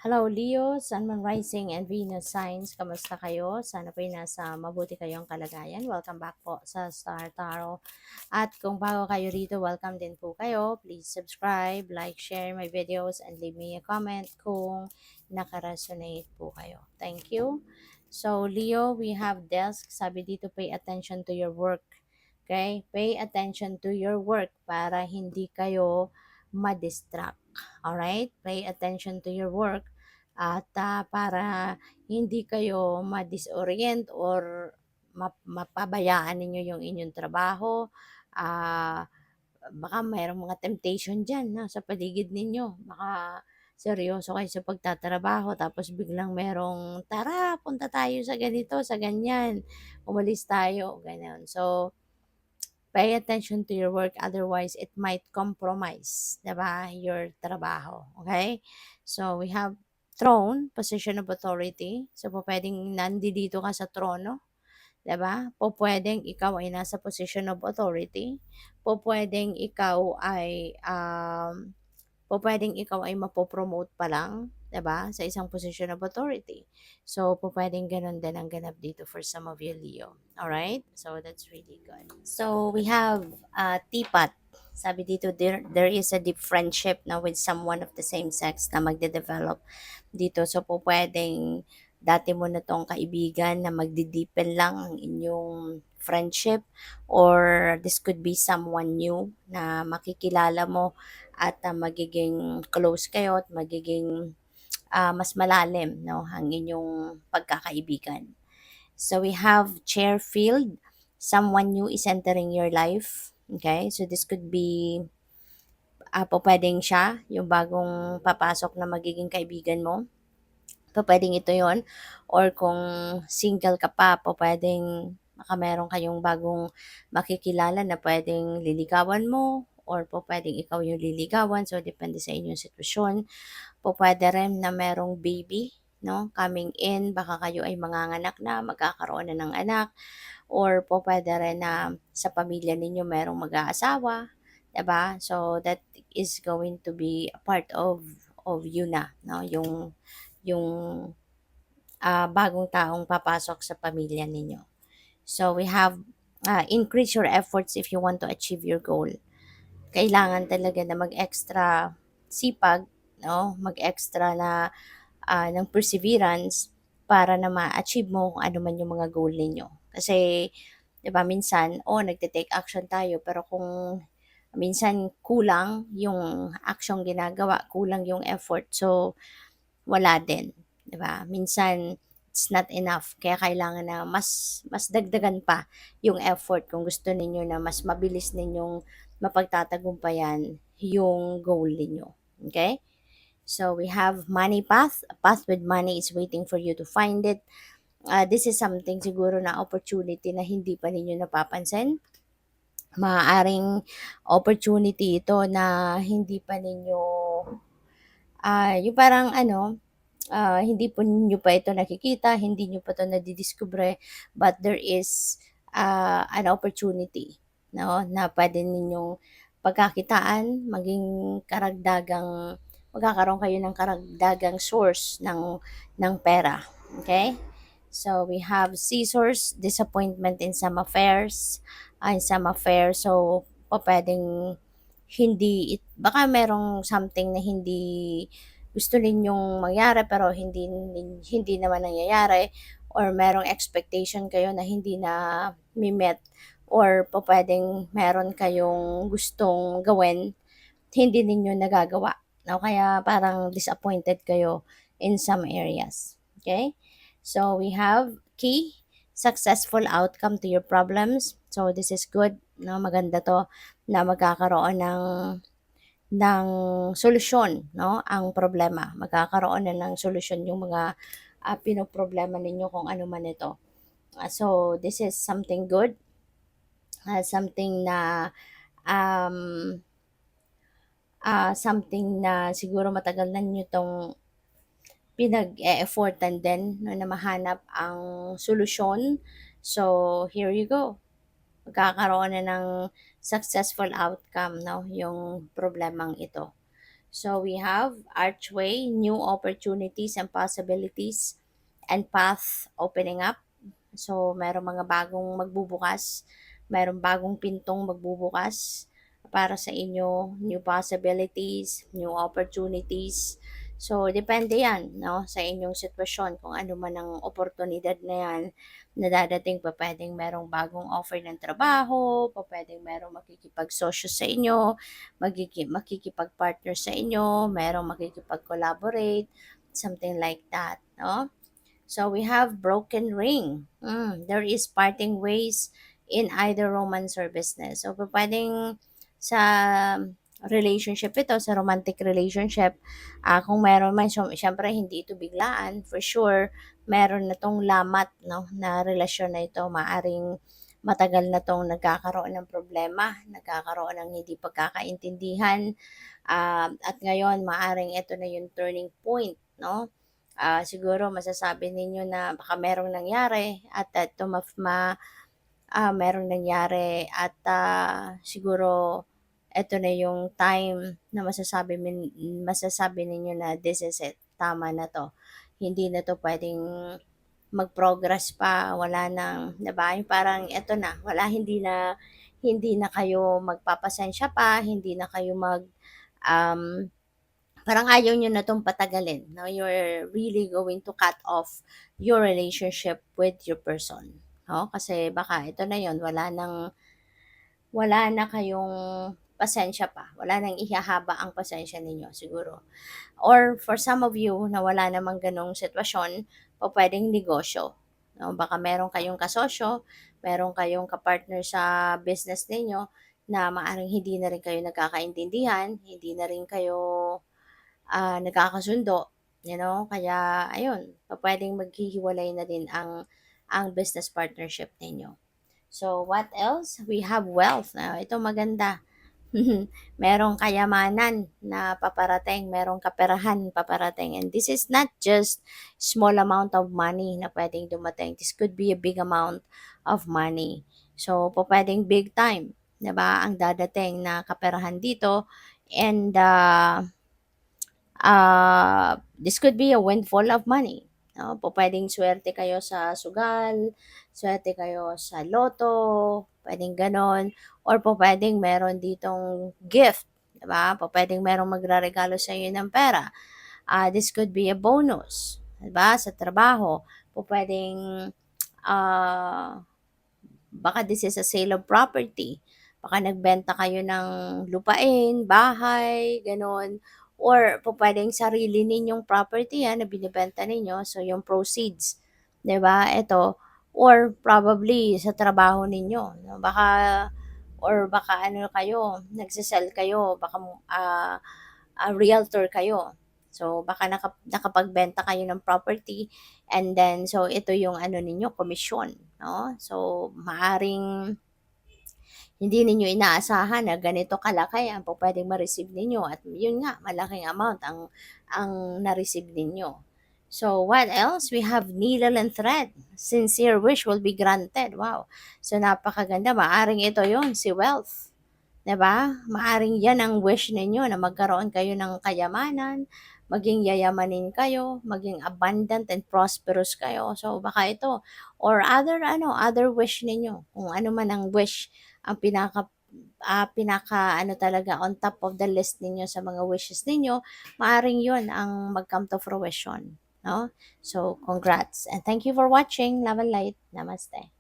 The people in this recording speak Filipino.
Hello Leo, Sun, Moon Rising and Venus signs. Kamusta kayo? Sana po'y nasa mabuti kayong kalagayan. Welcome back po sa Star Tarot. At kung bago kayo rito, welcome din po kayo. Please subscribe, like, share my videos, and leave me a comment kung nakaresonate po kayo. Thank you. So Leo, we have desk. Sabi dito, pay attention to your work. Okay? Pay attention to your work para hindi kayo ma-distract. Alright? Pay attention to your work at para hindi kayo ma-disorient or mapabayaan ninyo yung inyong trabaho. Baka mayroong mga temptation dyan sa paligid ninyo. Baka seryoso kayo sa pagtatrabaho tapos biglang merong, tara, punta tayo sa ganito, sa ganyan. Umalis tayo, ganyan. So, pay attention to your work, otherwise it might compromise, diba, your trabaho. Okay? So, we have throne, position of authority. So, po pwedeng nandito ka sa trono, diba? Po pwedeng ikaw ay nasa position of authority. Po pwedeng ikaw ay mapopromote pa lang, 'di ba, sa isang position of authority. So, pwedeng gano'n din ang ganap dito for some of you, Leo. Alright? So, that's really good. So, we have teapot. Sabi dito, there is a deep friendship na with someone of the same sex na magde-develop dito. So, pwedeng dati mo na tong kaibigan na magdi-deepen lang ang inyong friendship, or this could be someone new na makikilala mo at magiging close kayo at magiging mas malalim, no, ang inyong pagkakaibigan. So we have Chairfield, someone new is entering your life. Okay, so this could be pwedeng siya yung bagong papasok na magiging kaibigan mo. Pwedeng ito yon, or kung single ka pa, pwedeng baka meron kayong bagong makikilala na pwedeng liligawan mo, or pwedeng ikaw yung liligawan. So, depende sa inyong sitwasyon. Pwede rin na merong baby, no, coming in. Baka kayo ay manganganak na, magkakaroon na ng anak. Or pwede rin na sa pamilya ninyo merong mag-aasawa. Diba? So, that is going to be a part of you na, no? Yung bagong taong papasok sa pamilya ninyo. So, we have increase your efforts if you want to achieve your goal. Kailangan talaga na mag-extra sipag, no? Mag-extra na ng perseverance para na ma-achieve mo kung ano man yung mga goal ninyo. Kasi, 'di ba, minsan, nagte-take action tayo, pero kung minsan kulang yung action ginagawa, kulang yung effort, so wala din, 'di ba? Minsan it's not enough, kaya kailangan na mas dagdagan pa yung effort kung gusto ninyo na mas mabilis ninyong mapagtatagumpayan yung goal ninyo. Okay? So we have money path. A path with money is waiting for you to find it. This is something siguro na opportunity na hindi pa ninyo napapansin. Maaaring opportunity ito na hindi pa ninyo, yung parang hindi po ninyo pa ito nakikita, hindi nyo pa ito nadidiscover, but there is an opportunity, no, na pwede ninyong pagkakitaan, magkakaroon kayo ng karagdagang source ng pera. Okay? So, we have scissors, disappointment in some affairs. So, pwedeng baka merong something na hindi gusto ninyong mangyari pero hindi naman nangyayari, or merong expectation kayo na hindi na mi-met, or pwedeng meron kayong gustong gawin, hindi ninyo nagagawa. No? Kaya parang disappointed kayo in some areas. Okay? So, we have key, successful outcome to your problems. So, this is good. No? Maganda to na magkakaroon ng solusyon, no, ang problema. Magkakaroon na ng solusyon yung mga pinoproblema ninyo kung ano man ito. So, this is something good. Something na siguro matagal na nyo itong pinag-e-effortan din, no, na mahanap ang solusyon. So, here you go. Magkakaroon na ng successful outcome, no, yung problemang ito. So we have archway, new opportunities and possibilities, and path opening up. So merong mga bagong magbubukas, merong bagong pintong magbubukas para sa inyo, new possibilities, new opportunities. So depende 'yan, 'no, sa inyong sitwasyon kung ano man ang oportunidad na 'yan na dadating. Pupuwedeng merong bagong offer ng trabaho, pupuwedeng merong makikipagsosyo sa inyo, makikipag-partner sa inyo, merong makikipag-collaborate, something like that, 'no? So we have broken ring. There is parting ways in either romance or business. So pwedeng sa relationship ito, sa romantic relationship, kung meron man, syempre hindi ito biglaan. For sure, meron na tong lamat, no, na relasyon na ito. Maaring matagal na tong nagkakaroon ng problema, nagkakaroon ng hindi pagkakaintindihan, at ngayon maaring ito na yung turning point, no? Siguro masasabi ninyo na baka merong nangyari at ito merong nangyari at siguro eto na yung time na masasabi ninyo na this is it, tama na 'to. Hindi na 'to puwedeng mag-progress pa, wala ng 'di ba, yung parang eto na, hindi na kayo magpapasensya pa, hindi na kayo um parang ayaw niyo na 'tong patagalin, 'no, you're really going to cut off your relationship with your person, 'no? Kasi baka ito na 'yon, wala na kayong pasensya pa, wala nang ihahaba ang pasensya ninyo siguro. Or for some of you na wala namang gano'ng sitwasyon, pupuwedeng negosyo, 'no? Baka meron kayong kasosyo, meron kayong kapartner sa business ninyo na maaaring hindi na rin kayo nagkakaintindihan, hindi na rin kayo nagkakasundo, kaya ayun, pupuwedeng maghihiwalay na din ang business partnership ninyo. So, what else? We have wealth. Ito maganda. Merong kayamanan na paparating, merong kaperahan paparating. And this is not just small amount of money na pwedeng dumating. This could be a big amount of money. So, pwedeng big time, 'di ba? Ang dadating na kaperahan dito and this could be a windfall of money. No? Pwedeng swerte kayo sa sugal, swerte kayo sa loto, pwedeng ganon. Or pwedeng meron ditong gift. Diba? Pwedeng merong magraregalo sa iyo ng pera. This could be a bonus. Diba? Sa trabaho. Pwedeng uh, baka this is a sale of property. Baka nagbenta kayo ng lupain, bahay, gano'n. Or pupuwedeng sarili ninyong property yan na binebenta ninyo, so yung proceeds, 'di ba? Ito or probably sa trabaho ninyo, 'no? Baka ano kayo, kayo, baka realtor kayo. So baka nakapagbenta kayo ng property and then so ito yung ano ninyo, komisyon, 'no? So maaring hindi ninyo inaasahan na ganito kalaki ang pupuwedeng ma-receive ninyo at yun nga, malaking amount ang na-receive ninyo. So, what else? We have needle and thread. Sincere wish will be granted. Wow. So, napakaganda. Maaring ito yon si wealth. 'Di ba? Maaring 'yan ang wish ninyo na magkaroon kayo ng kayamanan, maging yayamanin kayo, maging abundant and prosperous kayo. So baka ito or other wish ninyo, kung ano man ang wish ang pinaka ano talaga on top of the list ninyo sa mga wishes ninyo, maaring 'yon ang mag-come to fruition, no? So congrats and thank you for watching. Love and light. Namaste.